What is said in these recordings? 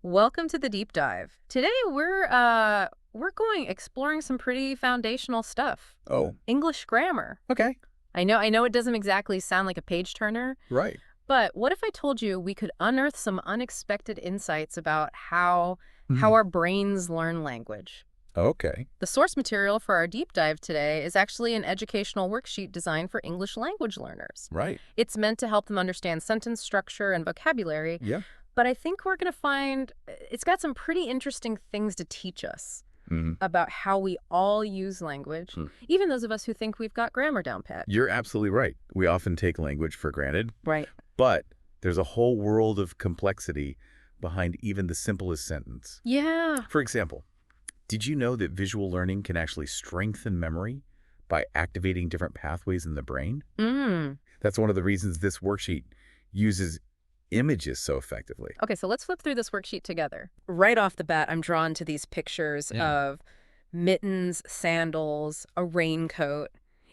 Welcome to the deep dive. Today we're going exploring some pretty foundational stuff. Oh, English grammar. okay. I know it doesn't exactly sound like a page turner, Right. but what if I told you we could unearth some unexpected insights about how Mhm. our brains learn language? Okay. The source material for our deep dive today is actually an educational worksheet designed for English language learners. Right. It's meant to help them understand sentence structure and vocabulary, Yeah. but I think we're going to find it's got some pretty interesting things to teach us hmm about how we all use language, even those of us who think we've got grammar down pat. You're absolutely right. We often take language for granted, Right. but there's a whole world of complexity behind even the simplest sentence. Yeah. For example, did you know that visual learning can actually strengthen memory by activating different pathways in the brain? Mm. That's one of the reasons this worksheet uses images so effectively. Okay, so let's flip through this worksheet together. Right off the bat, I'm drawn to these pictures Yeah. of mittens, sandals, a raincoat,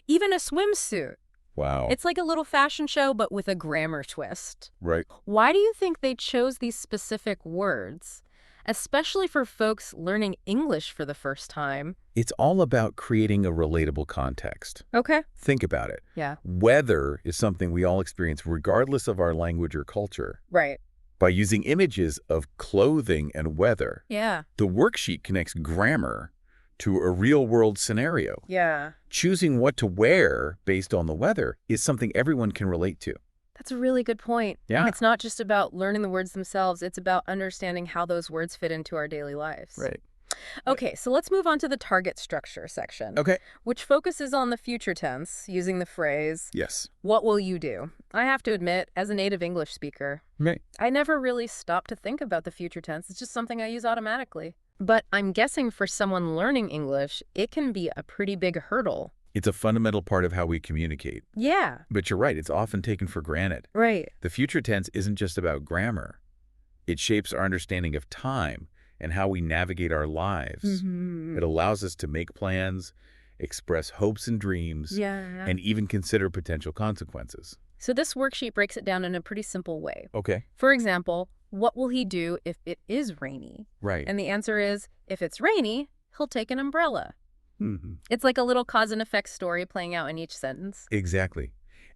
even a swimsuit. Wow. It's like a little fashion show, but with a grammar twist. Right. Why do you think they chose these specific words, especially for folks learning English for the first time? It's all about creating a relatable context. Okay. Think about it. Yeah. Weather is something we all experience regardless of our language or culture. Right. By using images of clothing and weather, Yeah. the worksheet connects grammar to a real-world scenario. Yeah. Choosing what to wear based on the weather is something everyone can relate to. That's a really good point. Yeah. It's not just about learning the words themselves, it's about understanding how those words fit into our daily lives. Right. Okay, so let's move on to the target structure section, Okay. which focuses on the future tense, using the phrase, Yes. "What will you do?" I have to admit, as a native English speaker, Right. I never really stopped to think about the future tense. It's just something I use automatically. But I'm guessing for someone learning English, it can be a pretty big hurdle. It's a fundamental part of how we communicate. Yeah. But you're right, it's often taken for granted. Right. The future tense isn't just about grammar. It shapes our understanding of time and how we navigate our lives. It allows us to make plans, express hopes and dreams, Yeah. and even consider potential consequences. So this worksheet breaks it down in a pretty simple way. Okay. For example, what will he do if it is rainy? Right. And the answer is, if it's rainy, he'll take an umbrella. hmm It's like a little cause and effect story playing out in each sentence. Exactly.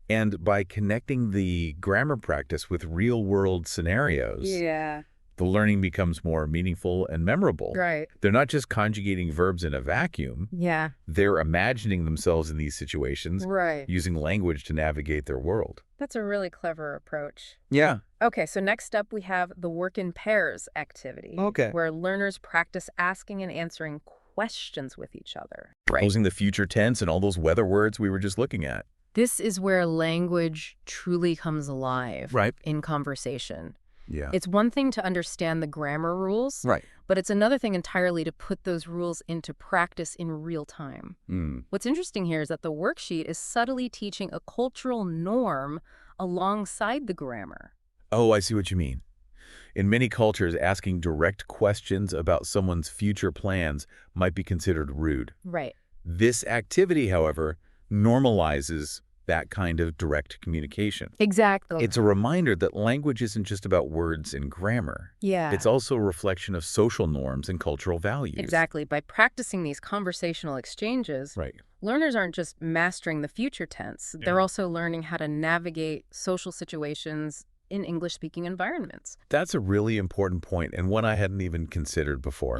And by connecting the grammar practice with real-world scenarios, Yeah. the learning becomes more meaningful and memorable. Right. They're not just conjugating verbs in a vacuum. Yeah. They're imagining themselves in these situations, Right. using language to navigate their world. That's a really clever approach. Yeah. Okay, so next up we have the work in pairs activity, Okay. where learners practice asking and answering questions with each other. Using the future tense and all those weather words we were just looking at. This is where language truly comes alive Right. in conversation. Yeah. It's one thing to understand the grammar rules, Right. but it's another thing entirely to put those rules into practice in real time. Mm. What's interesting here is that the worksheet is subtly teaching a cultural norm alongside the grammar. Oh, I see what you mean. In many cultures, asking direct questions about someone's future plans might be considered rude. Right. This activity, however, normalizes that kind of direct communication. Exactly. It's a reminder that language isn't just about words and grammar. Yeah. It's also a reflection of social norms and cultural values. Exactly. By practicing these conversational exchanges, Right. learners aren't just mastering the future tense, they're also learning how to navigate social situations in English-speaking environments. That's a really important point and one I hadn't even considered before.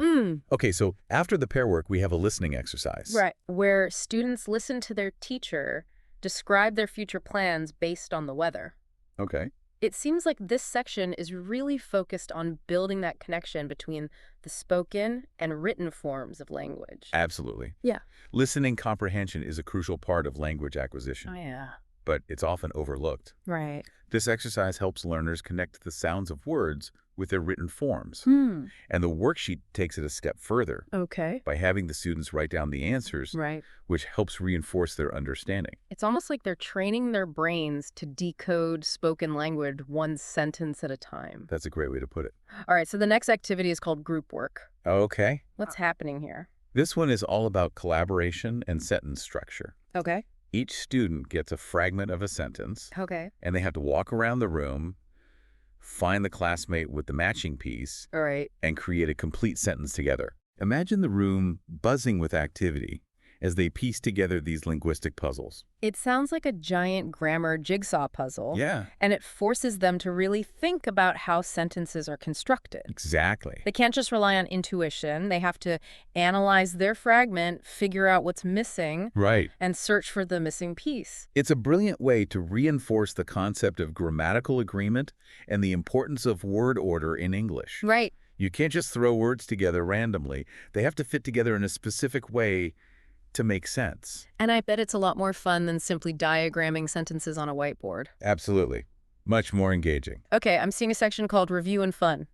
Okay, so after the pair work, we have a listening exercise. Right. Where students listen to their teacher describe their future plans based on the weather. Okay. It seems like this section is really focused on building that connection between the spoken and written forms of language. Absolutely. Yeah. Listening comprehension is a crucial part of language acquisition, Oh, yeah. but it's often overlooked. Right. This exercise helps learners connect the sounds of words with their written forms. Hmm. And the worksheet takes it a step further Okay. by having the students write down the answers, Right. which helps reinforce their understanding. It's almost like they're training their brains to decode spoken language one sentence at a time. That's a great way to put it. All right, so the next activity is called group work. Okay. What's happening here? This one is all about collaboration and sentence structure. Okay. Each student gets a fragment of a sentence, Okay. and they have to walk around the room, find the classmate with the matching piece, All right. and create a complete sentence together. Imagine the room buzzing with activity as they piece together these linguistic puzzles. It sounds like a giant grammar jigsaw puzzle, Yeah, and it forces them to really think about how sentences are constructed. exactly. They can't just rely on intuition. They have to analyze their fragment, figure out what's missing, Right. and search for the missing piece. It's a brilliant way to reinforce the concept of grammatical agreement and the importance of word order in English. Right. You can't just throw words together randomly. They have to fit together in a specific way to make sense. And I bet it's a lot more fun than simply diagramming sentences on a whiteboard. Absolutely. Much more engaging. Okay, I'm seeing a section called Review and Fun.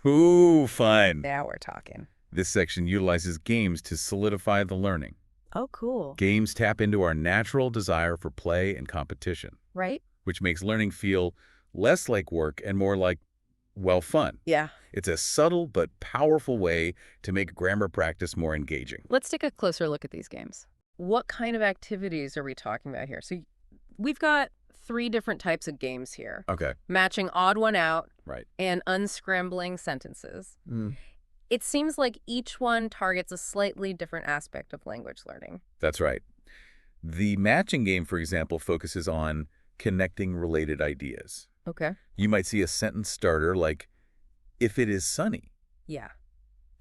Ooh, fun. Now we're talking. This section utilizes games to solidify the learning. Oh, cool. Games tap into our natural desire for play and competition, Right? which makes learning feel less like work and more like, well, fun. Yeah. It's a subtle but powerful way to make grammar practice more engaging. Let's take a closer look at these games. What kind of activities are we talking about here? So we've got 3 different types of games here. Okay, Matching odd one out right. and unscrambling sentences. It seems like each one targets a slightly different aspect of language learning. That's right. The matching game, for example, focuses on connecting related ideas. Okay. You might see a sentence starter like, if it is sunny, Yeah.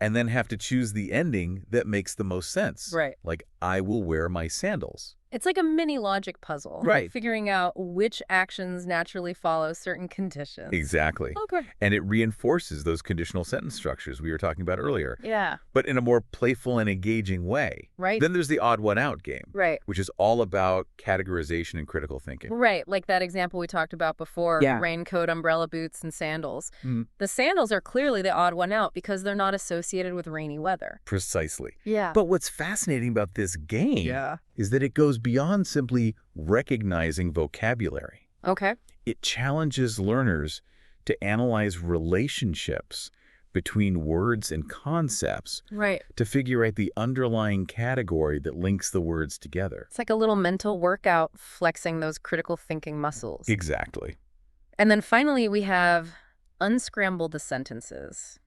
and then have to choose the ending that makes the most sense. Right. Like, I will wear my sandals. It's like a mini logic puzzle. Right. Figuring out which actions naturally follow certain conditions. Exactly. Okay. And it reinforces those conditional sentence structures we were talking about earlier, Yeah. but in a more playful and engaging way. Right. Then there's the odd one out game, Right. which is all about categorization and critical thinking. Right, like that example we talked about before, Yeah. raincoat, umbrella, boots, and sandals. Mhm. The sandals are clearly the odd one out because they're not associated with rainy weather. Precisely. Yeah. But what's fascinating about this game Yeah. is that it goes beyond simply recognizing vocabulary. Okay. It challenges learners to analyze relationships between words and concepts Right. to figure out the underlying category that links the words together. It's like a little mental workout flexing those critical thinking muscles. Exactly. And then finally, we have unscramble the sentences,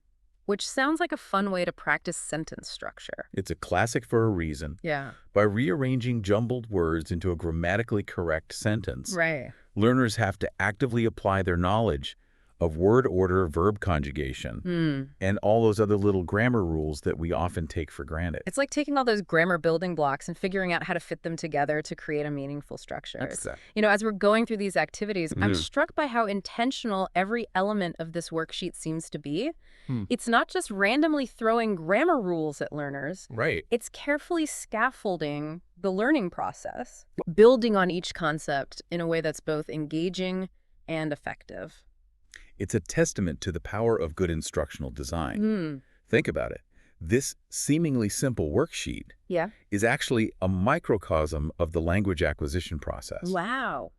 which sounds like a fun way to practice sentence structure. It's a classic for a reason. Yeah. By rearranging jumbled words into a grammatically correct sentence, Right. learners have to actively apply their knowledge of word order, verb conjugation, and all those other little grammar rules that we often take for granted. It's like taking all those grammar building blocks and figuring out how to fit them together to create a meaningful structure. That's that. You know, as we're going through these activities, I'm struck by how intentional every element of this worksheet seems to be. It's not just randomly throwing grammar rules at learners. Right. It's carefully scaffolding the learning process, building on each concept in a way that's both engaging and effective. It's a testament to the power of good instructional design. Think about it. This seemingly simple worksheet Yeah. is actually a microcosm of the language acquisition process. Wow.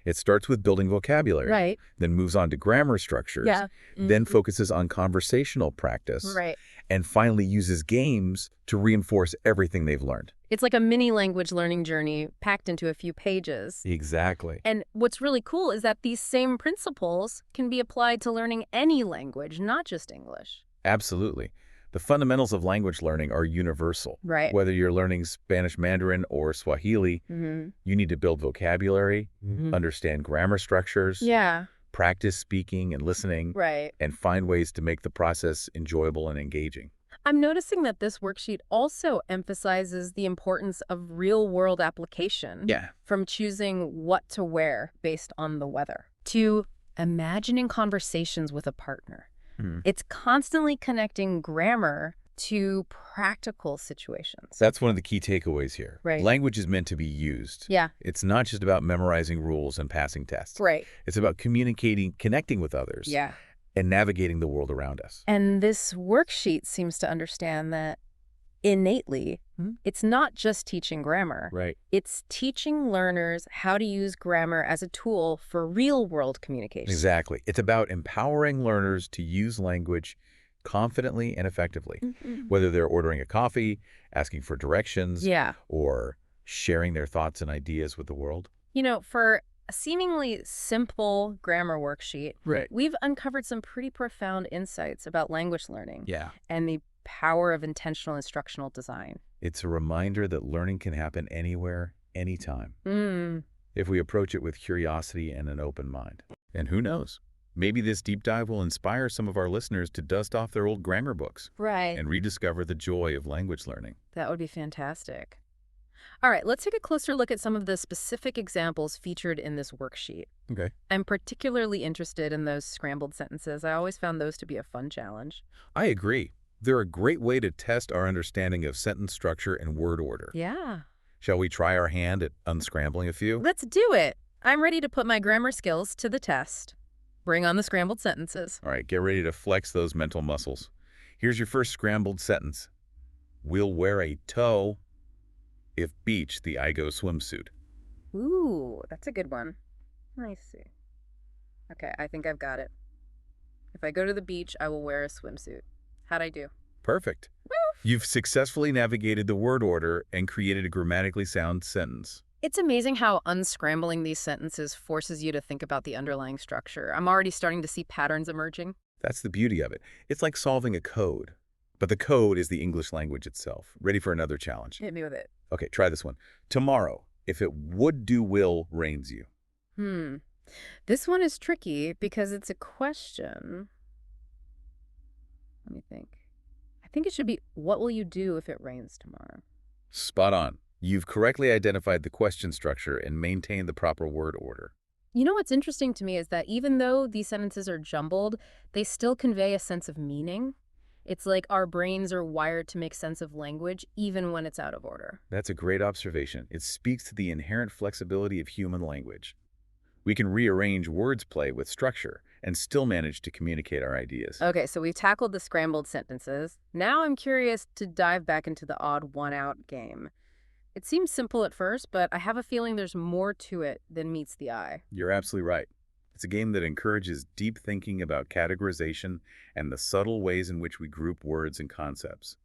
It starts with building vocabulary, Right. then moves on to grammar structures, Yeah. then focuses on conversational practice, Right. and finally uses games to reinforce everything they've learned. It's like a mini language learning journey packed into a few pages. Exactly. And what's really cool is that these same principles can be applied to learning any language, not just English. Absolutely. The fundamentals of language learning are universal. Right. Whether you're learning Spanish Mandarin or Swahili, you need to build vocabulary, understand grammar structures, Yeah. practice speaking and listening, Right. and find ways to make the process enjoyable and engaging. I'm noticing that this worksheet also emphasizes the importance of real-world application. Yeah. From choosing what to wear based on the weather to imagining conversations with a partner. It's constantly connecting grammar to practical situations. That's one of the key takeaways here. Right. Language is meant to be used. Yeah. It's not just about memorizing rules and passing tests. Right. It's about communicating, connecting with others, Yeah. and navigating the world around us. And this worksheet seems to understand that innately, it's not just teaching grammar. Right. It's teaching learners how to use grammar as a tool for real-world communication. Exactly. It's about empowering learners to use language confidently and effectively, whether they're ordering a coffee, asking for directions, Yeah. or sharing their thoughts and ideas with the world. You know, for a seemingly simple grammar worksheet, Right. we've uncovered some pretty profound insights about language learning Yeah. and the power of intentional instructional design. It's a reminder that learning can happen anywhere, anytime, Mm, if we approach it with curiosity and an open mind. And who knows? Maybe this deep dive will inspire some of our listeners to dust off their old grammar books right. and rediscover the joy of language learning. That would be fantastic. All right, let's take a closer look at some of the specific examples featured in this worksheet. Okay. I'm particularly interested in those scrambled sentences. I always found those to be a fun challenge. I agree. They're a great way to test our understanding of sentence structure and word order. Yeah. Shall we try our hand at unscrambling a few? Let's do it. I'm ready to put my grammar skills to the test. Bring on the scrambled sentences. All right, get ready to flex those mental muscles. Here's your first scrambled sentence. We'll wear a toe if beach the I go swimsuit. Ooh, that's a good one. I see. Okay, I think I've got it. If I go to the beach, I will wear a swimsuit. How'd I do? Perfect. You've successfully navigated the word order and created a grammatically sound sentence. It's amazing how unscrambling these sentences forces you to think about the underlying structure. I'm already starting to see patterns emerging. That's the beauty of it. It's like solving a code. But the code is the English language itself. Ready for another challenge? Hit me with it. Okay, try this one. Tomorrow, if it would do will rains you. Hmm. This one is tricky because it's a question. Let me think. I think it should be, what will you do if it rains tomorrow? Spot on. You've correctly identified the question structure and maintained the proper word order. You know what's interesting to me is that even though these sentences are jumbled, they still convey a sense of meaning. It's like our brains are wired to make sense of language even when it's out of order. That's a great observation. It speaks to the inherent flexibility of human language. We can rearrange words play with structure and still manage to communicate our ideas. Okay, so we've tackled the scrambled sentences. Now I'm curious to dive back into the odd one-out game. It seems simple at first, but I have a feeling there's more to it than meets the eye. You're absolutely right. It's a game that encourages deep thinking about categorization and the subtle ways in which we group words and concepts.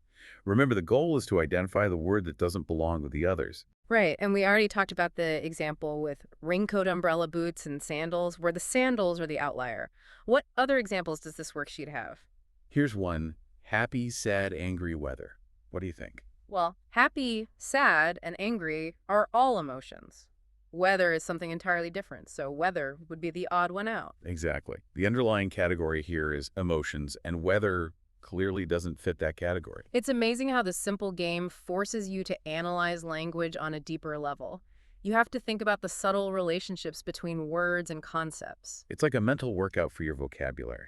Remember, the goal is to identify the word that doesn't belong with the others. Right, and we already talked about the example with raincoat, umbrella, boots, and sandals, where the sandals are the outlier. What other examples does this worksheet have? Here's one: happy, sad, angry weather. What do you think? Well, happy, sad, and angry are all emotions. Weather is something entirely different, so weather would be the odd one out. Exactly. The underlying category here is emotions, and weather clearly doesn't fit that category. It's amazing how this simple game forces you to analyze language on a deeper level. You have to think about the subtle relationships between words and concepts. It's like a mental workout for your vocabulary.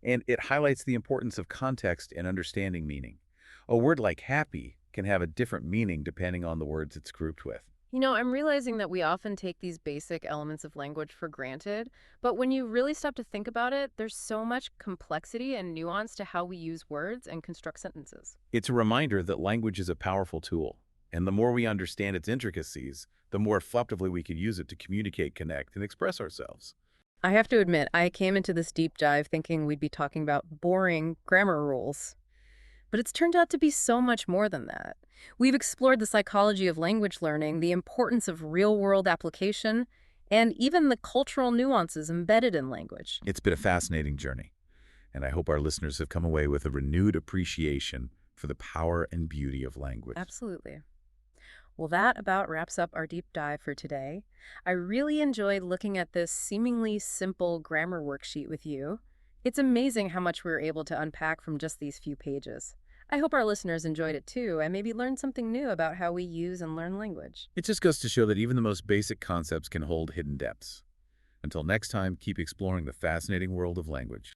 And it highlights the importance of context and understanding meaning. A word like happy can have a different meaning depending on the words it's grouped with. You know, I'm realizing that we often take these basic elements of language for granted, but when you really stop to think about it, there's so much complexity and nuance to how we use words and construct sentences. It's a reminder that language is a powerful tool, and the more we understand its intricacies, the more effectively we can use it to communicate, connect, and express ourselves. I have to admit, I came into this deep dive thinking we'd be talking about boring grammar rules. But it's turned out to be so much more than that. We've explored the psychology of language learning, the importance of real-world application, and even the cultural nuances embedded in language. It's been a fascinating journey, and I hope our listeners have come away with a renewed appreciation for the power and beauty of language. Absolutely. Well, that about wraps up our deep dive for today. I really enjoyed looking at this seemingly simple grammar worksheet with you. It's amazing how much we were able to unpack from just these few pages. I hope our listeners enjoyed it too, and maybe learned something new about how we use and learn language. It just goes to show that even the most basic concepts can hold hidden depths. Until next time, keep exploring the fascinating world of language.